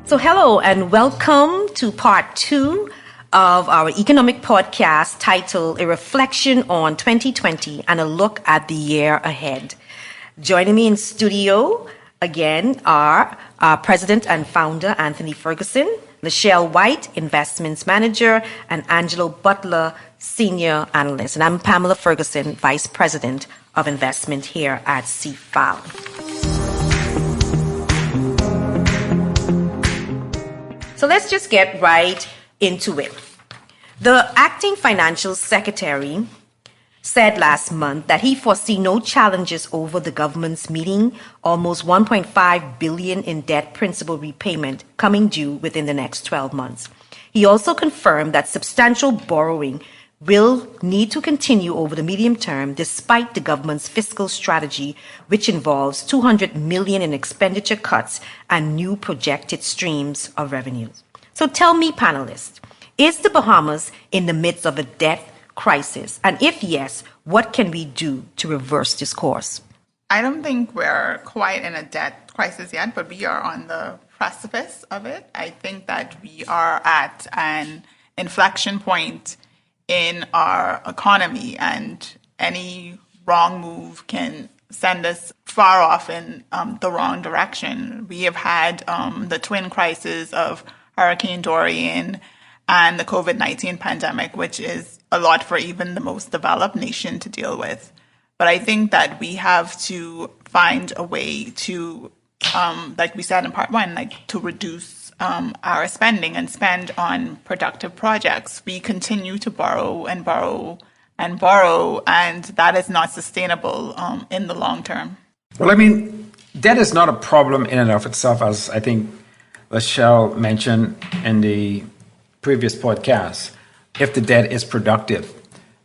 So hello and welcome to part 2 of our economic podcast titled A Reflection on 2020 and a Look at the Year Ahead. Joining me in studio again are our President and Founder Anthony Ferguson, Michelle White, Investments Manager, and Angelo Butler, Senior Analyst. And I'm Pamela Ferguson, Vice President of Investment here at CFAL. So let's just get right into it. The acting financial secretary said last month that he foresees no challenges over the government's meeting almost $1.5 billion in debt principal repayment coming due within the next 12 months. He also confirmed that substantial borrowing will need to continue over the medium term despite the government's fiscal strategy, which involves $200 million in expenditure cuts and new projected streams of revenues. So tell me, panelists, is the Bahamas in the midst of a debt crisis? And if yes, what can we do to reverse this course? I don't think we're quite in a debt crisis yet, but we are on the precipice of it. I think that we are at an inflection point in our economy, and any wrong move can send us far off in the wrong direction. We have had the twin crises of Hurricane Dorian and the COVID-19 pandemic, which is a lot for even the most developed nation to deal with. But I think that we have to find a way to, like we said in part one, to reduce our spending and spend on productive projects. We continue to borrow and borrow and borrow, and that is not sustainable in the long term. Well, I mean, debt is not a problem in and of itself, as I think Michelle mentioned in the previous podcast, if the debt is productive.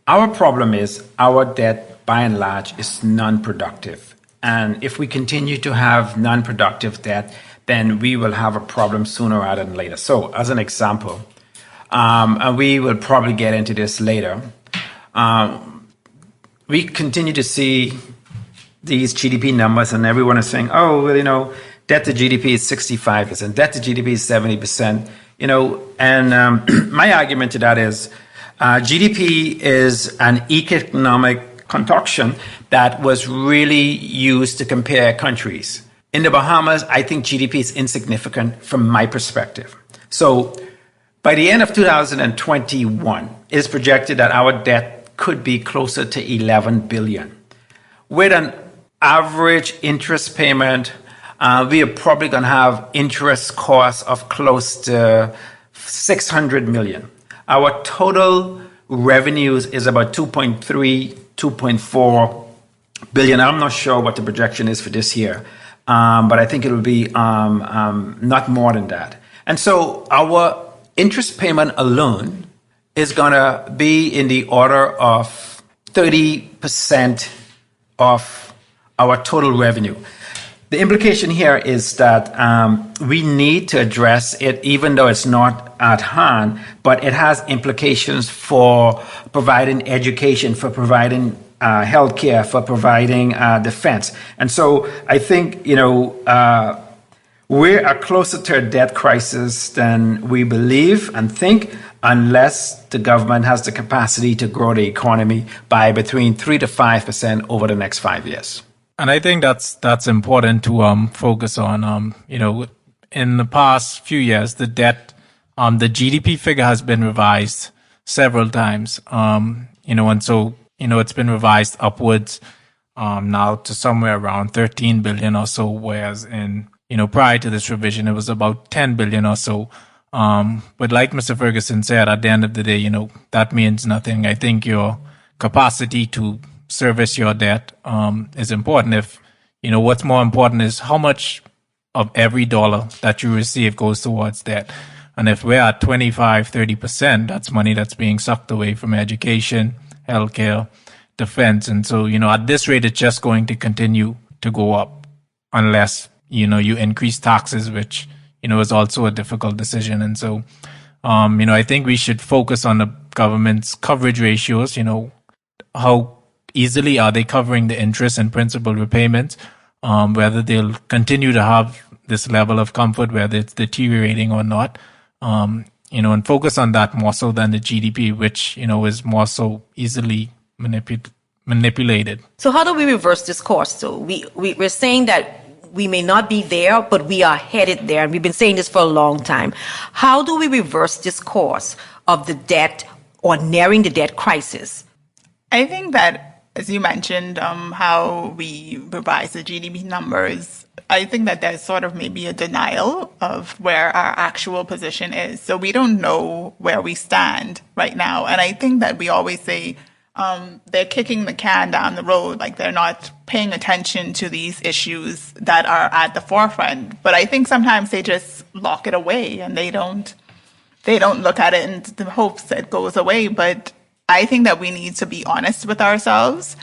Our problem is our debt, by and large, is non-productive. And if we continue to have non-productive debt, then we will have a problem sooner rather than later. So, as an example, and we will probably get into this later, we continue to see these GDP numbers, and everyone is saying, oh, well, debt to GDP is 65%, debt to GDP is 70%, and my argument to that is GDP is an economic concoction that was really used to compare countries. In the Bahamas, I think GDP is insignificant from my perspective. So by the end of 2021, it is projected that our debt could be closer to 11 billion. With an average interest payment, we are probably going to have interest costs of close to 600 million. Our total revenues is about 2.3, 2.4 billion. I'm not sure what the projection is for this year, but I think it will be not more than that. And so our interest payment alone is going to be in the order of 30% of our total revenue. The implication here is that we need to address it, even though it's not at hand, but it has implications for providing education, for providing healthcare, for providing defense. And so I think, we are closer to a debt crisis than we believe and think, unless the government has the capacity to grow the economy by between 3 to 5% over the next 5 years. And I think that's important to focus on. In the past few years, the debt, the GDP figure has been revised several times. And so it's been revised upwards now to somewhere around 13 billion or so, whereas in prior to this revision it was about 10 billion or so. But like Mr. Ferguson said, at the end of the day, that means nothing. I think your capacity to service your debt is important. If what's more important is how much of every dollar that you receive goes towards debt. And if we're at 25-30%, that's money that's being sucked away from education, healthcare, defense. And so at this rate it's just going to continue to go up unless you increase taxes, which is also a difficult decision. And so I think we should focus on the government's coverage ratios. How easily are they covering the interest and principal repayments, whether they'll continue to have this level of comfort, whether it's deteriorating or not, and focus on that more so than the GDP, which, is more so easily manipulated. So how do we reverse this course? So we're saying that we may not be there, but we are headed there. And we've been saying this for a long time. How do we reverse this course of the debt or nearing the debt crisis? I think that, as you mentioned, how we revise the GDP numbers, I think that there's sort of maybe a denial of where our actual position is. So we don't know where we stand right now. And I think that we always say they're kicking the can down the road, like they're not paying attention to these issues that are at the forefront. But I think sometimes they just lock it away and they don't look at it in the hopes that it goes away. But I think that we need to be honest with ourselves.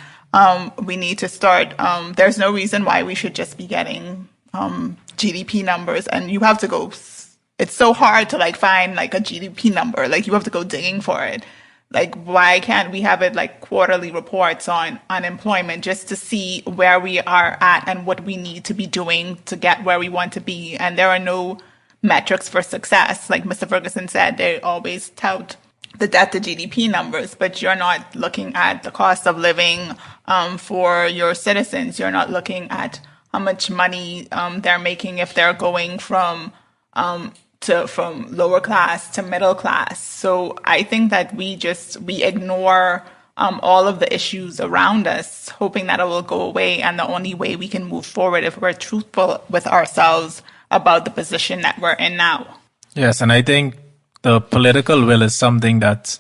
We need to start, there's no reason why we should just be getting GDP numbers, and you have to go, it's so hard to find a GDP number, you have to go digging for it. Why can't we have it quarterly reports on unemployment just to see where we are at and what we need to be doing to get where we want to be? And there are no metrics for success. Like Mr. Ferguson said, they always tout the debt to GDP numbers, but you're not looking at the cost of living for your citizens. You're not looking at how much money they're making if they're going from lower class to middle class. So I think that we ignore all of the issues around us, hoping that it will go away. And the only way we can move forward if we're truthful with ourselves about the position that we're in now. Yes, and I think the political will is something that's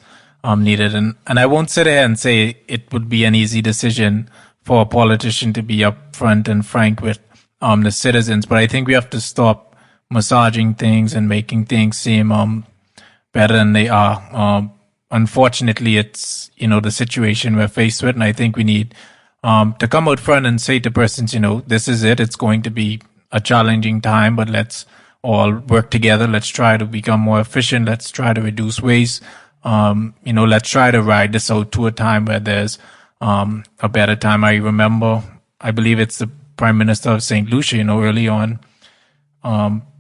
needed. And I won't sit here and say it would be an easy decision for a politician to be upfront and frank with the citizens. But I think we have to stop massaging things and making things seem better than they are. Unfortunately, it's, the situation we're faced with. And I think we need to come out front and say to persons, this is it. It's going to be a challenging time, but let's all work together. Let's try to become more efficient. Let's try to reduce waste. Let's try to ride this out to a time where there's a better time. I believe it's the Prime Minister of St. Lucia, early on,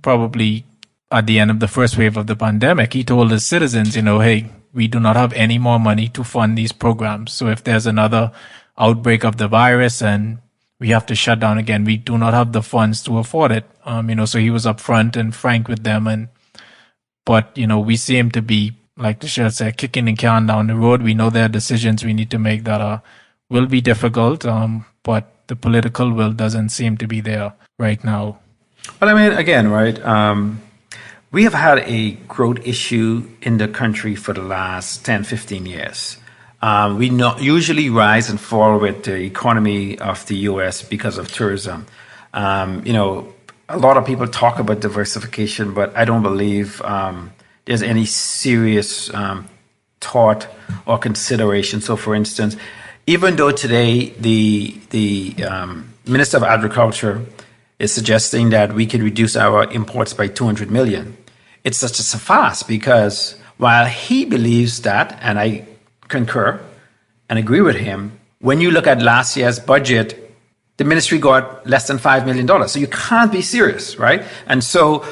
probably at the end of the first wave of the pandemic, he told his citizens, hey, we do not have any more money to fund these programs. So if there's another outbreak of the virus and we have to shut down again, we do not have the funds to afford it. So he was upfront and frank with them. But we seem to be, like the sheriff said, kicking the can down the road. We know there are decisions we need to make that will be difficult, but the political will doesn't seem to be there right now. Well, again, right, we have had a growth issue in the country for the last 10, 15 years. We usually rise and fall with the economy of the U.S. because of tourism. A lot of people talk about diversification, but I don't believe there's any serious thought or consideration. So, for instance, even though today the Minister of Agriculture is suggesting that we could reduce our imports by 200 million, it's such a fast because while he believes that, and I concur and agree with him, when you look at last year's budget, the ministry got less than $5 million. So you can't be serious, right? And so,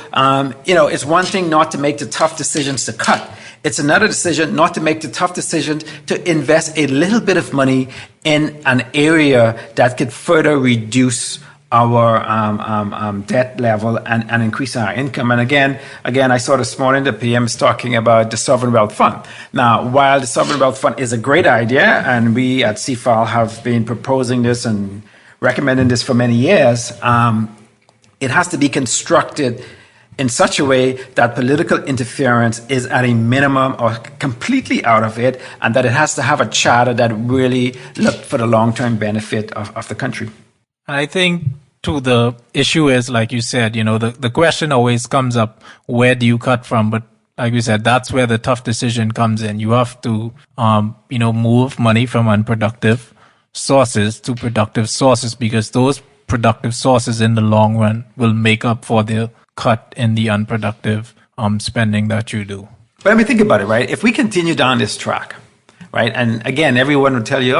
it's one thing not to make the tough decisions to cut. It's another decision not to make the tough decision to invest a little bit of money in an area that could further reduce our debt level and increase our income. And again, I saw this morning the PM is talking about the Sovereign Wealth Fund. Now, while the Sovereign Wealth Fund is a great idea, and we at CFAL have been proposing this and recommending this for many years, it has to be constructed in such a way that political interference is at a minimum or completely out of it, and that it has to have a charter that really looked for the long-term benefit of the country. I think too, the issue is, like you said, the question always comes up, where do you cut from? But like you said, that's where the tough decision comes in. You have to, move money from unproductive sources to productive sources, because those productive sources in the long run will make up for the cut in the unproductive spending that you do. But think about it, right? If we continue down this track, right? And again, everyone will tell you,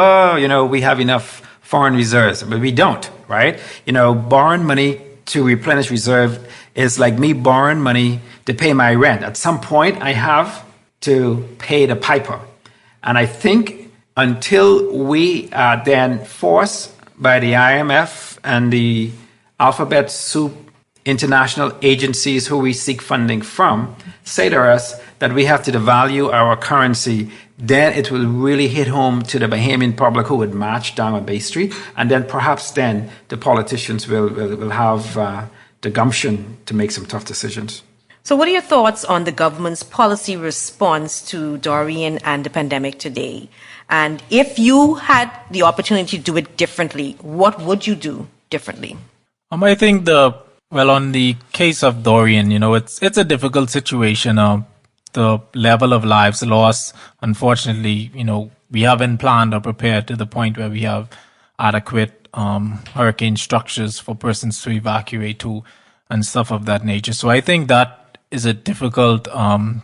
we have enough foreign reserves, but we don't, right? Borrowing money to replenish reserve is like me borrowing money to pay my rent. At some point, I have to pay the piper. And I think until we are then forced by the IMF and the alphabet soup international agencies who we seek funding from say to us that we have to devalue our currency, then it will really hit home to the Bahamian public who would march down on Bay Street. And then perhaps then the politicians will have the gumption to make some tough decisions. So what are your thoughts on the government's policy response to Dorian and the pandemic today? And if you had the opportunity to do it differently, what would you do differently? I think on the case of Dorian, it's a difficult situation. The level of lives lost, unfortunately, we haven't planned or prepared to the point where we have adequate hurricane structures for persons to evacuate to and stuff of that nature. So I think that is a difficult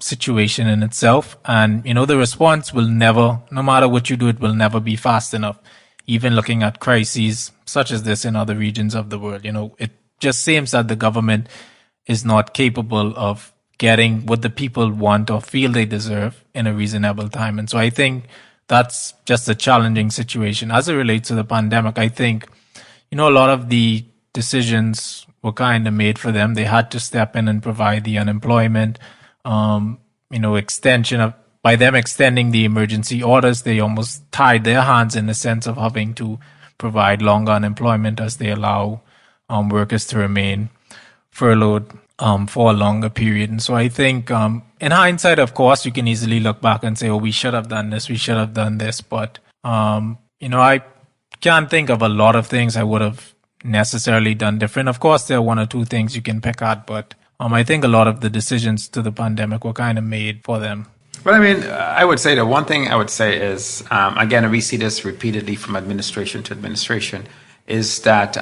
situation in itself. And, the response will never, no matter what you do, it will never be fast enough. Even looking at crises such as this in other regions of the world, it just seems that the government is not capable of getting what the people want or feel they deserve in a reasonable time. And so I think that's just a challenging situation. As it relates to the pandemic, I think, a lot of the decisions were kind of made for them. They had to step in and provide the unemployment, extension of, by them extending the emergency orders, they almost tied their hands in the sense of having to provide longer unemployment as they allow workers to remain furloughed for a longer period. And so I think in hindsight, of course, you can easily look back and say, oh, we should have done this, we should have done this. But, I can't think of a lot of things I would have necessarily done different. Of course, there are one or two things you can pick at, but I think a lot of the decisions to the pandemic were kind of made for them. Well, I would say the one thing I would say is, again, we see this repeatedly from administration to administration, is that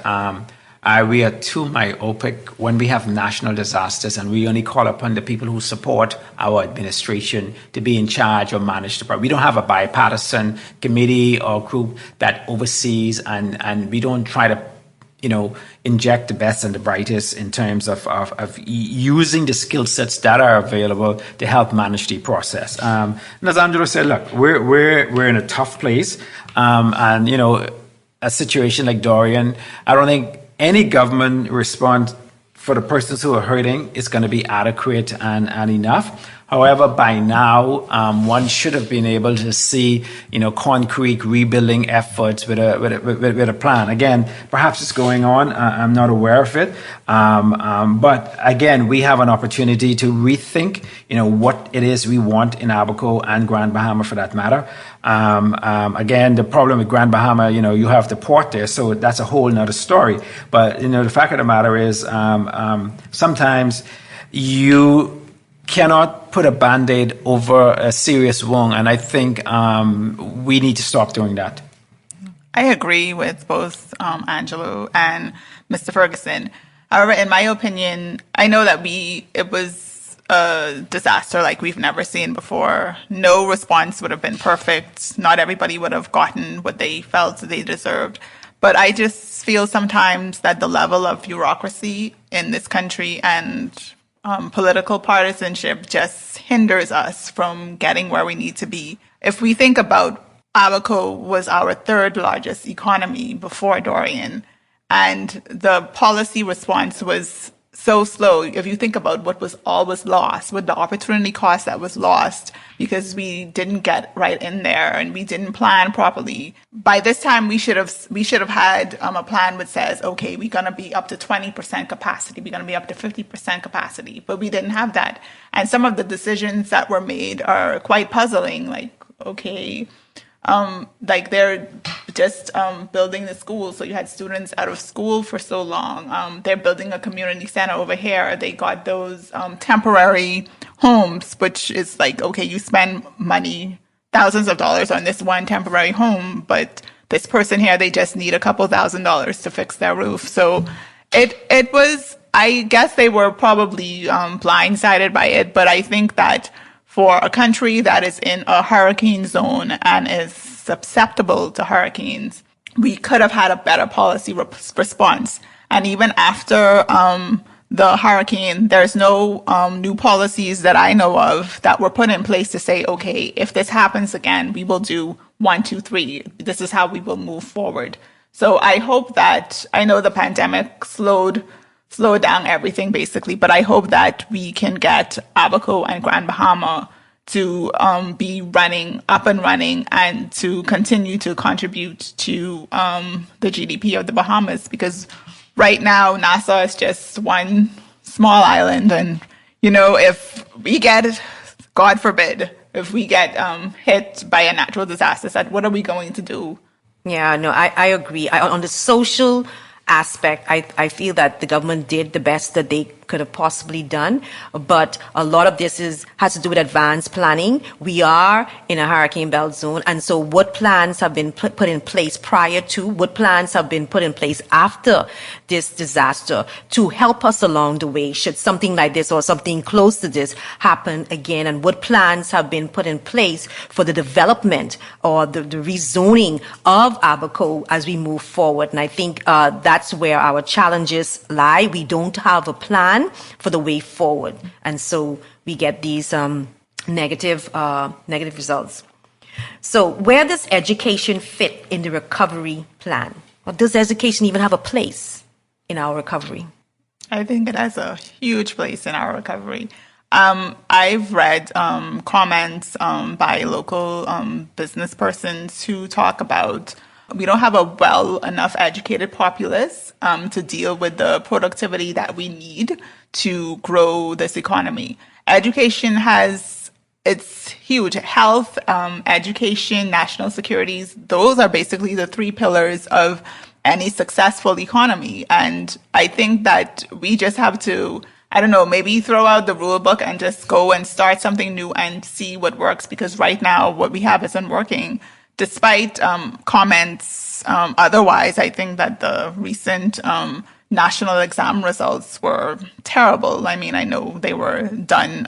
we are too myopic when we have national disasters and we only call upon the people who support our administration to be in charge or manage the problem. We don't have a bipartisan committee or group that oversees, and we don't try to inject the best and the brightest in terms of using the skill sets that are available to help manage the process. And as Angelo said, look, we're in a tough place. And, a situation like Dorian, I don't think any government response for the persons who are hurting is going to be adequate and enough. However, by now, one should have been able to see, concrete rebuilding efforts with a plan. Again, perhaps it's going on. I'm not aware of it. But again, we have an opportunity to rethink, what it is we want in Abaco and Grand Bahama for that matter. Again, the problem with Grand Bahama, you have the port there, so that's a whole nother story. But, the fact of the matter is, sometimes you cannot put a Band-Aid over a serious wound, and I think we need to stop doing that. I agree with both Angelo and Mr. Ferguson. However, in my opinion, I know that it was a disaster like we've never seen before. No response would have been perfect. Not everybody would have gotten what they felt they deserved. But I just feel sometimes that the level of bureaucracy in this country and political partisanship just hinders us from getting where we need to be. If we think about Abaco was our third largest economy before Dorian, and the policy response was so slow. If you think about what was always lost, with the opportunity cost that was lost because we didn't get right in there and we didn't plan properly. By this time, we should have had a plan which says, okay, we're going to be up to 20% capacity, we're going to be up to 50% capacity, but we didn't have that. And some of the decisions that were made are quite puzzling. Like, okay, like they're just building the school. So you had students out of school for so long. They're building a community center over here. They got those temporary homes, which is like, okay, you spend money, thousands of dollars on this one temporary home, but this person here, they just need a couple $1,000s to fix their roof. So it was, I guess they were probably blindsided by it, but I think that for a country that is in a hurricane zone and is susceptible to hurricanes, we could have had a better policy response. And even after the hurricane, there's no new policies that I know of that were put in place to say, okay, if this happens again, we will do 1, 2, 3. This is how we will move forward. So I hope that, I know the pandemic slowed down everything basically, but I hope that we can get Abaco and Grand Bahama to be up and running and to continue to contribute to the GDP of the Bahamas, because right now Nassau is just one small island, and if we get, God forbid, if we get hit by a natural disaster, what are we going to do? Yeah, no, I agree. On the social aspect, I feel that the government did the best that they could have possibly done, but a lot of this has to do with advanced planning. We are in a hurricane belt zone, and so what plans have been put in place prior to, what plans have been put in place after this disaster to help us along the way should something like this or something close to this happen again, and what plans have been put in place for the development or the rezoning of Abaco as we move forward. And I think that's where our challenges lie. We don't have a plan for the way forward, and so we get these negative results. So where does education fit in the recovery plan? Or does education even have a place in our recovery? I think it has a huge place in our recovery. I've read comments by local business persons who talk about we don't have a well enough educated populace to deal with the productivity that we need to grow this economy. Education it's huge. Health, education, national securities, those are basically the 3 pillars of any successful economy. And I think that we just have to, I don't know, maybe throw out the rule book and just go and start something new and see what works, because right now what we have isn't working. Despite comments otherwise, I think that the recent national exam results were terrible. I mean, I know they were done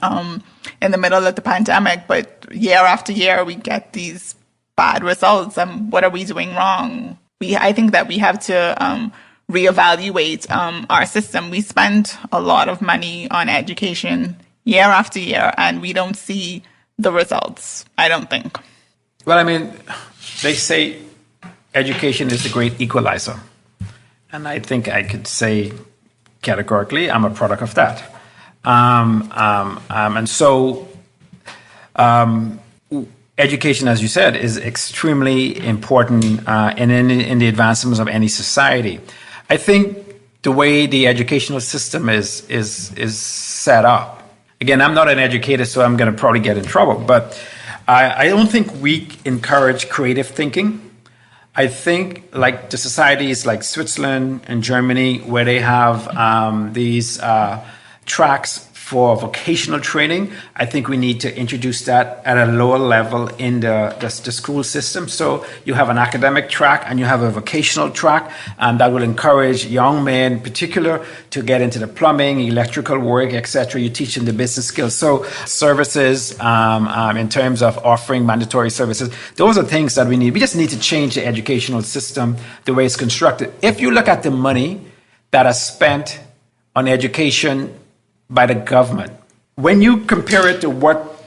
in the middle of the pandemic, but year after year we get these bad results. What are we doing wrong? I think that we have to reevaluate our system. We spend a lot of money on education year after year, and we don't see the results, I don't think. Well, I mean, they say education is the great equalizer. And I think I could say categorically, I'm a product of that. And so education, as you said, is extremely important in the advancements of any society. I think the way the educational system is set up, again, I'm not an educator, so I'm going to probably get in trouble, but I don't think we encourage creative thinking. I think like the societies like Switzerland and Germany, where they have these tracks for vocational training, I think we need to introduce that at a lower level in the school system. So you have an academic track and you have a vocational track, and that will encourage young men in particular to get into the plumbing, electrical work, etc. You teach them the business skills. So services in terms of offering mandatory services, those are things that we need. We just need to change the educational system, the way it's constructed. If you look at the money that is spent on education by the government, when you compare it to what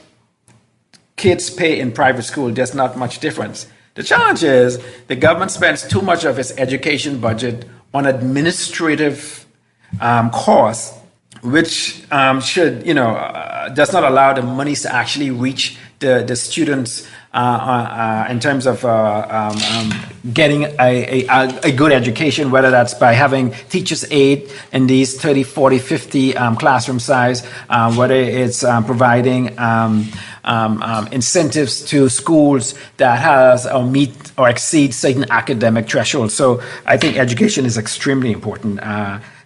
kids pay in private school, there's not much difference. The challenge is the government spends too much of its education budget on administrative costs, which should, does not allow the monies to actually reach the students in terms of getting a good education, whether that's by having teachers aid in these 30, 40, 50 classroom size, whether it's providing incentives to schools that has or meet or exceed certain academic thresholds. So I think education is extremely important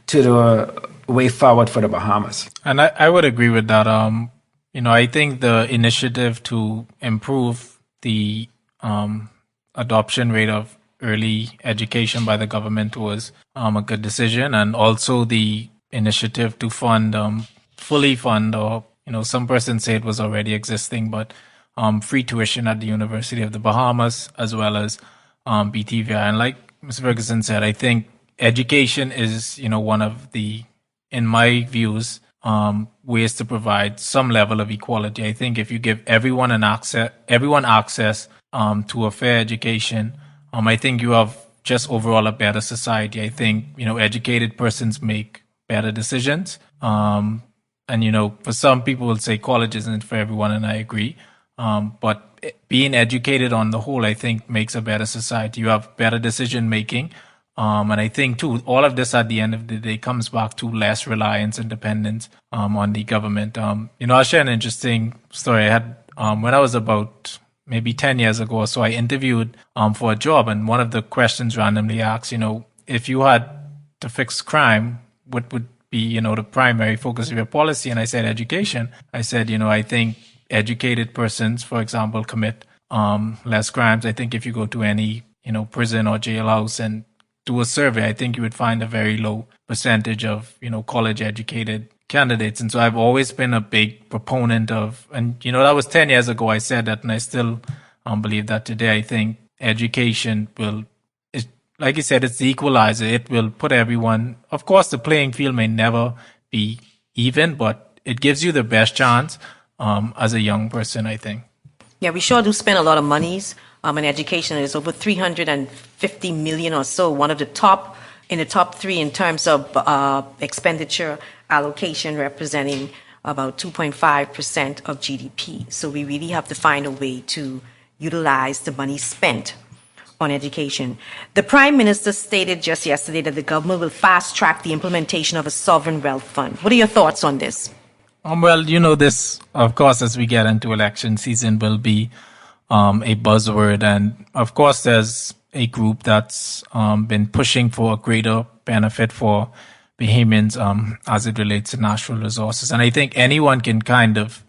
to the way forward for the Bahamas. And I would agree with that. I think the initiative to improve the adoption rate of early education by the government was a good decision, and also the initiative to fully fund, or some persons say it was already existing, but free tuition at the University of the Bahamas, as well as BTVI. And like Ms. Ferguson said, I think education is, one of the, in my views, ways to provide some level of equality. I think if you give everyone access to a fair education, I think you have just overall a better society. I think, educated persons make better decisions. And, for some people will say college isn't for everyone, and I agree. But being educated on the whole, I think makes a better society. You have better decision making. And I think too, all of this at the end of the day comes back to less reliance and dependence on the government. I'll share an interesting story. I had, when I was about maybe 10 years ago or so, I interviewed for a job, and one of the questions randomly asked, if you had to fix crime, what would be, the primary focus of your policy? And I said education. I said, I think educated persons, for example, commit less crimes. I think if you go to any, prison or jailhouse and do a survey, I think you would find a very low percentage of, college educated candidates. And so I've always been a big proponent of, and, that was 10 years ago I said that, and I still believe that today. I think education like you said, it's the equalizer. It will put everyone, of course, the playing field may never be even, but it gives you the best chance as a young person, I think. Yeah, we sure do spend a lot of monies in education. It's over 350 million or so, one of the top, in the top three in terms of expenditure allocation, representing about 2.5% of GDP. So we really have to find a way to utilize the money spent on education. The Prime Minister stated just yesterday that the government will fast track the implementation of a sovereign wealth fund. What are your thoughts on this? Well, this, of course, as we get into election season, will be a buzzword. And of course, there's a group that's been pushing for a greater benefit for Bahamians as it relates to natural resources. And I think anyone can kind of,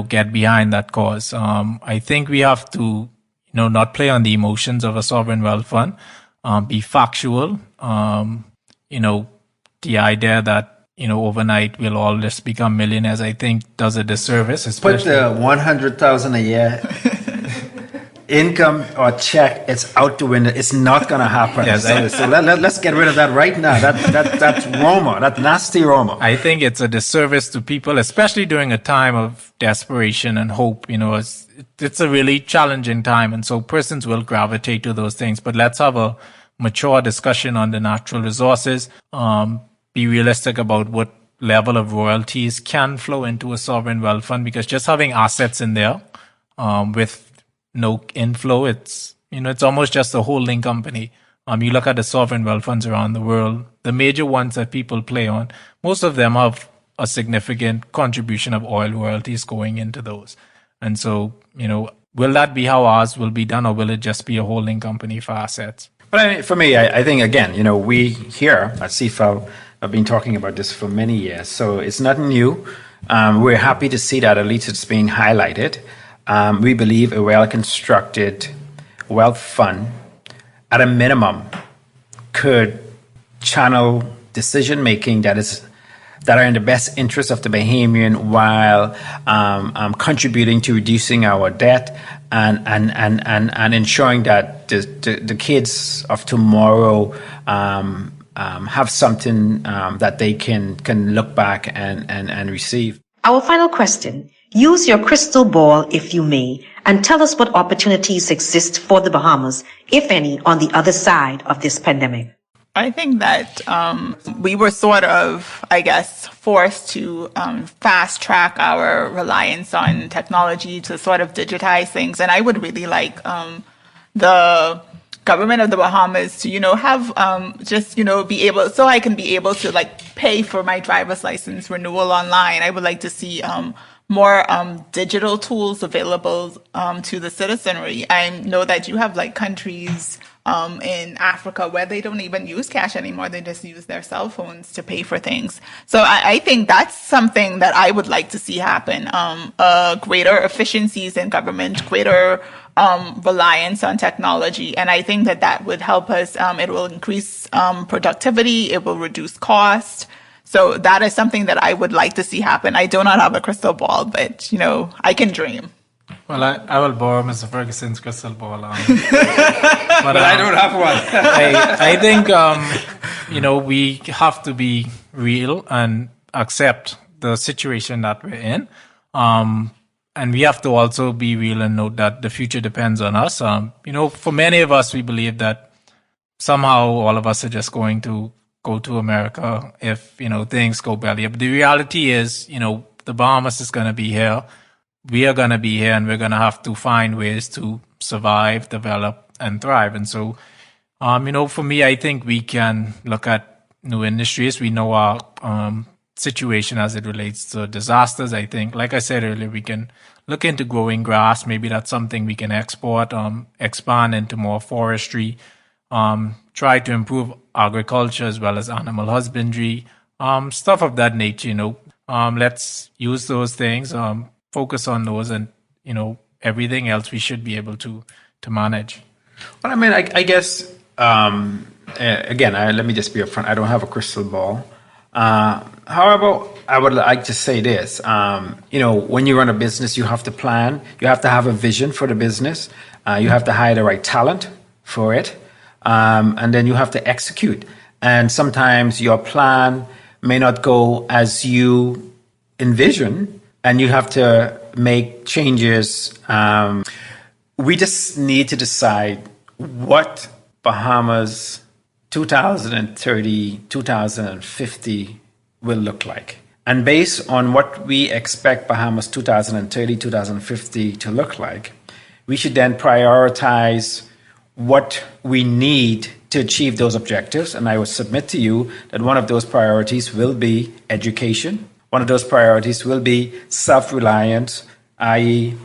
get behind that cause. I think we have to, not play on the emotions of a sovereign wealth fund, be factual. The idea that, overnight we'll all just become millionaires, I think does a disservice. Put the 100,000 a year income or check, it's out the window. It's not going to happen. Yes, so let's get rid of that right now. That's Roma, that nasty Roma. I think it's a disservice to people, especially during a time of desperation and hope. It's a really challenging time, and so persons will gravitate to those things. But let's have a mature discussion on the natural resources. Be realistic about what level of royalties can flow into a sovereign wealth fund, because just having assets in there with no inflow, it's almost just a holding company. You look at the sovereign wealth funds around the world, the major ones that people play on, most of them have a significant contribution of oil royalties going into those. And so, will that be how ours will be done, or will it just be a holding company for assets? But for me, I think, again, we here at CFAL have been talking about this for many years, so it's not new. We're happy to see that at least it's being highlighted. We believe a well-constructed wealth fund, at a minimum, could channel decision-making that are in the best interest of the Bahamian, while contributing to reducing our debt and ensuring that the kids of tomorrow have something that they can look back and receive. Our final question. Use your crystal ball, if you may, and tell us what opportunities exist for the Bahamas, if any, on the other side of this pandemic. I think that we were sort of, forced to fast track our reliance on technology to sort of digitize things. And I would really like the government of the Bahamas to, have be able, so I can be able to pay for my driver's license renewal online. I would like to see more digital tools available to the citizenry. I know that you have countries in Africa where they don't even use cash anymore. They just use their cell phones to pay for things. So I think that's something that I would like to see happen. Greater efficiencies in government, greater reliance on technology. And I think that would help us. It will increase productivity. It will reduce cost. So that is something that I would like to see happen. I do not have a crystal ball, but, I can dream. Well, I will borrow Mr. Ferguson's crystal ball. But I don't have one. I think, we have to be real and accept the situation that we're in. And we have to also be real and note that the future depends on us. For many of us, we believe that somehow all of us are just going to go to America if, things go belly up. The reality is, the Bahamas is going to be here. We are going to be here, and we're going to have to find ways to survive, develop, and thrive. And so, for me, I think we can look at new industries. We know our situation as it relates to disasters. I think, like I said earlier, we can look into growing grass. Maybe that's something we can export, expand into more forestry, try to improve agriculture as well as animal husbandry, stuff of that nature. Let's use those things, focus on those, and everything else we should be able to manage. Well, I mean, I guess again, let me just be upfront. I don't have a crystal ball. However, I would like to say this. When you run a business, you have to plan. You have to have a vision for the business. You have to hire the right talent for it, and then you have to execute. And sometimes your plan may not go as you envision, and you have to make changes. We just need to decide what Bahamas 2030, 2050 will look like. And based on what we expect Bahamas 2030, 2050 to look like, we should then prioritize what we need to achieve those objectives. And I would submit to you that one of those priorities will be education. One of those priorities will be self-reliance, i.e.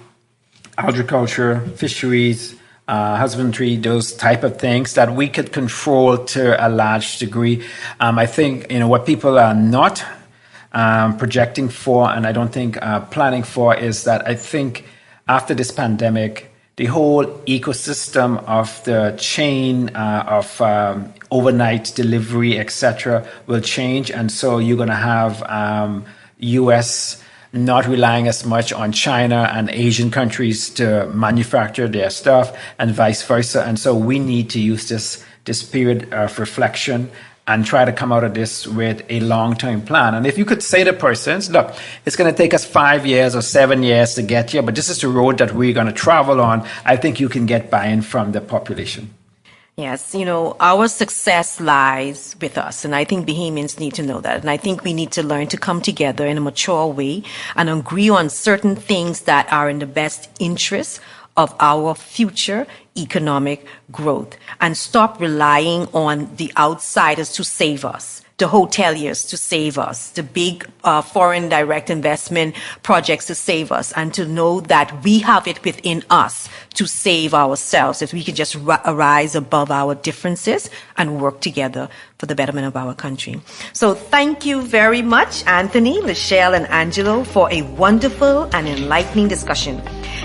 agriculture, fisheries, husbandry, those type of things that we could control to a large degree. I think, what people are not projecting for, and I don't think planning for, is that I think after this pandemic, the whole ecosystem of the chain of overnight delivery, etc., will change. And so you're going to have U.S. not relying as much on China and Asian countries to manufacture their stuff, and vice versa. And so we need to use this period of reflection and try to come out of this with a long-term plan. And if you could say to persons, look, it's going to take us 5 years or 7 years to get here, but this is the road that we're going to travel on, I think you can get buy-in from the population. Yes, our success lies with us, and I think Bahamians need to know that. And I think we need to learn to come together in a mature way and agree on certain things that are in the best interest of our future economic growth, and stop relying on the outsiders to save us, the hoteliers to save us, the big foreign direct investment projects to save us, and to know that we have it within us to save ourselves if we can just arise above our differences and work together for the betterment of our country. So thank you very much, Anthony, Lachelle, and Angelo, for a wonderful and enlightening discussion.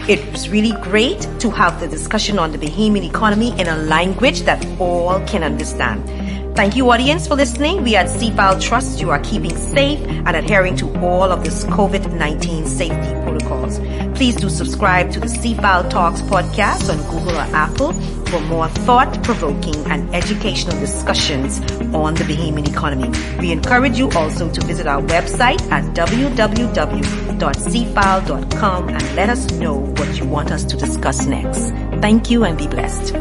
It was really great to have the discussion on the Bahamian economy in a language that all can understand. Thank you, audience, for listening. We at CFAL trust you are keeping safe and adhering to all of this COVID-19 safety protocols. Please do subscribe to the CFAL Talks podcast on Google or Apple for more thought-provoking and educational discussions on the Bahamian economy. We encourage you also to visit our website at www.cfal.com and let us know what you want us to discuss next. Thank you and be blessed.